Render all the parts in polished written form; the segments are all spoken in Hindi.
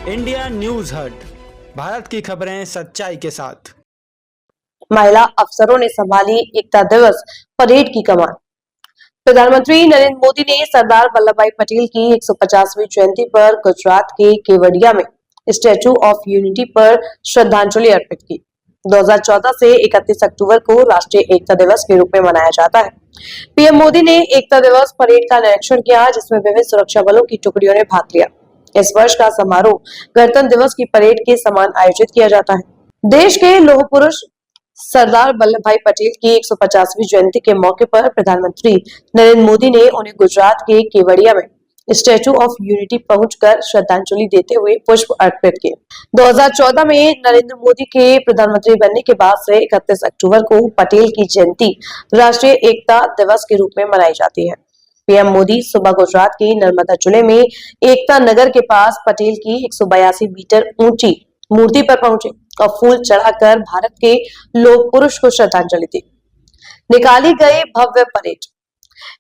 इंडिया न्यूज हट, भारत की खबरें सच्चाई के साथ। महिला अफसरों ने संभाली एकता दिवस परेड की कमान। प्रधानमंत्री नरेंद्र मोदी ने सरदार वल्लभ भाई पटेल की 150वीं जयंती पर गुजरात के केवड़िया में स्टैच्यू ऑफ यूनिटी पर श्रद्धांजलि अर्पित की। 2014 से 31 अक्टूबर को राष्ट्रीय एकता दिवस के रूप में मनाया जाता है। पीएम मोदी ने एकता दिवस परेड का निरीक्षण किया, जिसमें विभिन्न सुरक्षा बलों की टुकड़ियों ने भाग लिया। इस वर्ष का समारोह गणतंत्र दिवस की परेड के समान आयोजित किया जाता है। देश के लौह पुरुष सरदार वल्लभ भाई पटेल की 150वीं जयंती के मौके पर प्रधानमंत्री नरेंद्र मोदी ने उन्हें गुजरात के केवड़िया में स्टैच्यू ऑफ यूनिटी पहुंचकर श्रद्धांजलि देते हुए पुष्प अर्पित किए। 2014 में नरेंद्र मोदी के प्रधानमंत्री बनने के बाद से 31 अक्टूबर को पटेल की जयंती राष्ट्रीय एकता दिवस के रूप में मनाई जाती है। पीएम मोदी सुबह गुजरात के नर्मदा जिले में एकता नगर के पास पटेल की 182 मीटर ऊंची मूर्ति पर पहुंचे और फूल चढ़ाकर भारत के लौह पुरुष को श्रद्धांजलि दी। निकाली गई भव्य परेड।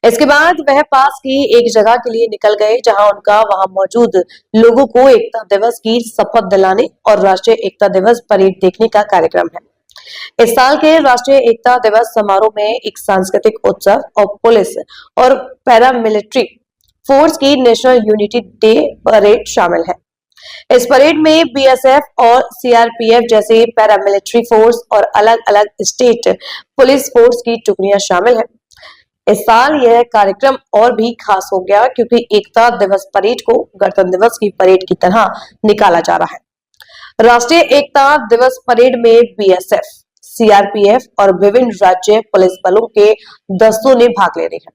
इसके बाद वह पास की एक जगह के लिए निकल गए, जहां उनका वहां मौजूद लोगों को एकता दिवस की शपथ दिलाने और राष्ट्रीय एकता दिवस परेड देखने का कार्यक्रम है। इस साल के राष्ट्रीय एकता दिवस समारोह में एक सांस्कृतिक उत्सव और पुलिस और पैरामिलिट्री फोर्स की नेशनल यूनिटी डे परेड शामिल है। इस परेड में बीएसएफ और सीआरपीएफ जैसे पैरामिलिट्री फोर्स और अलग अलग स्टेट पुलिस फोर्स की टुकड़ियां शामिल हैं। इस साल यह कार्यक्रम और भी खास हो गया, क्योंकि एकता दिवस परेड को गणतंत्र दिवस की परेड की तरह निकाला जा रहा है। राष्ट्रीय एकता दिवस परेड में बीएसएफ, सीआरपीएफ और विभिन्न राज्य पुलिस बलों के दस्तों ने भाग ले रहे हैं।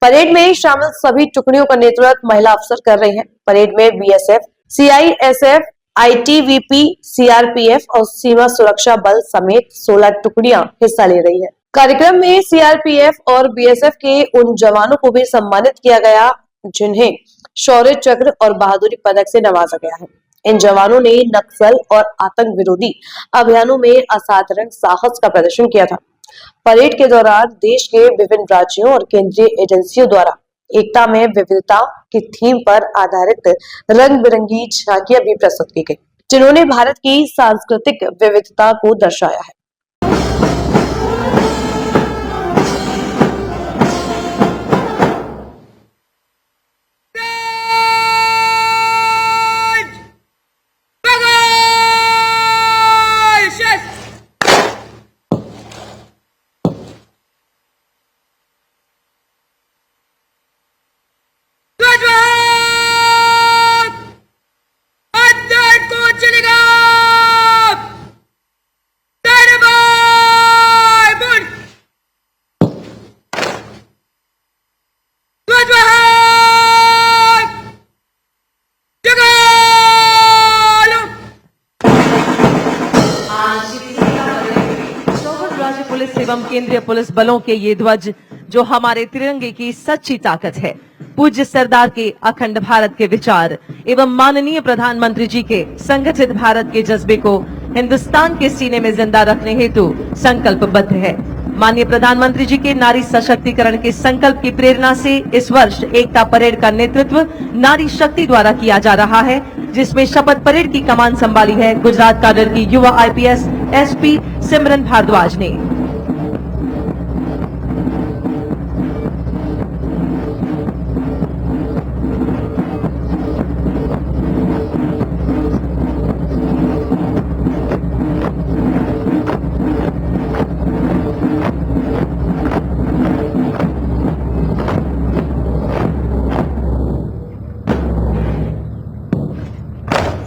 परेड में शामिल सभी टुकड़ियों का नेतृत्व महिला अफसर कर रही हैं। परेड में बीएसएफ, सीआईएसएफ, आईटीबीपी, सीआरपीएफ और सीमा सुरक्षा बल समेत 16 टुकड़ियां हिस्सा ले रही हैं। कार्यक्रम में सीआरपीएफ और बीएसएफ के उन जवानों को भी सम्मानित किया गया जिन्हें शौर्य चक्र और बहादुरी पदक से नवाजा गया है। इन जवानों ने नक्सल और आतंक विरोधी अभियानों में असाधारण साहस का प्रदर्शन किया था। परेड के दौरान देश के विभिन्न राज्यों और केंद्रीय एजेंसियों द्वारा एकता में विविधता की थीम पर आधारित रंग बिरंगी झांकियां भी प्रस्तुत की गई, जिन्होंने भारत की सांस्कृतिक विविधता को दर्शाया है। पुलिस एवं केंद्रीय पुलिस बलों के ये ध्वज जो हमारे तिरंगे की सच्ची ताकत है। पूज्य सरदार के अखंड भारत के विचार एवं माननीय प्रधानमंत्री जी के संगठित भारत के जज्बे को हिंदुस्तान के सीने में जिंदा रखने हेतु संकल्पबद्ध है। माननीय प्रधानमंत्री जी के नारी सशक्तिकरण के संकल्प की प्रेरणा से इस वर्ष एकता परेड का नेतृत्व नारी शक्ति द्वारा किया जा रहा है, जिसमें शपथ परेड की कमान संभाली है गुजरात काडर की युवा आईपीएस एसपी सिमरन भारद्वाज ने।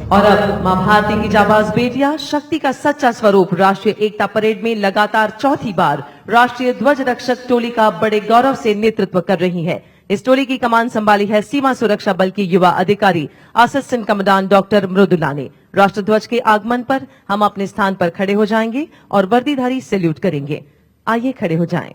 और अब मां भारती की जाबाज बेटियां शक्ति का सच्चा स्वरूप राष्ट्रीय एकता परेड में लगातार चौथी बार राष्ट्रीय ध्वज रक्षक टोली का बड़े गौरव से नेतृत्व कर रही है। इस टोली की कमान संभाली है सीमा सुरक्षा बल की युवा अधिकारी असिस्टेंट कमांडेंट डॉक्टर मृदुला ने। राष्ट्रध्वज के आगमन पर हम अपने स्थान पर खड़े हो जाएंगे और वर्दीधारी सैल्यूट करेंगे। आइए खड़े हो जाएं।